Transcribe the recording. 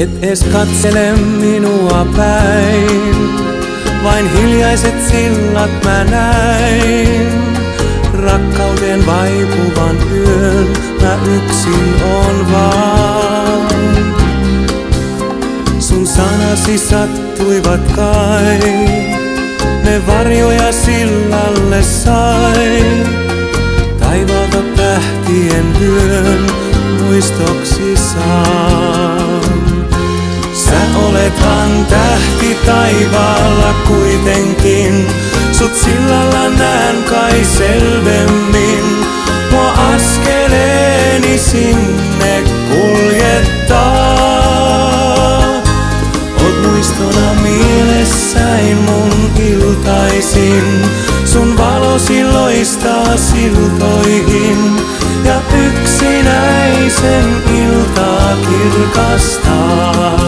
Et ees katsele minua päin, vain hiljaiset sillat mä näin. Rakkauden vaipuvan yön mä yksin on vaan. Sun sanasi sattuivat kai, ne varjoja sillalle sai. Taivaalta tähtien vyön muistoksi saan. Sä olethan tähti taivaalla kuitenkin, sut sillalla näen kai selvemmin. Mua askeleeni sinne kuljettaa. Oot muistona mielessäin mun iltaisin, sun valosi loistaa siltoihin ja yksinäisen iltaa kirkastaa.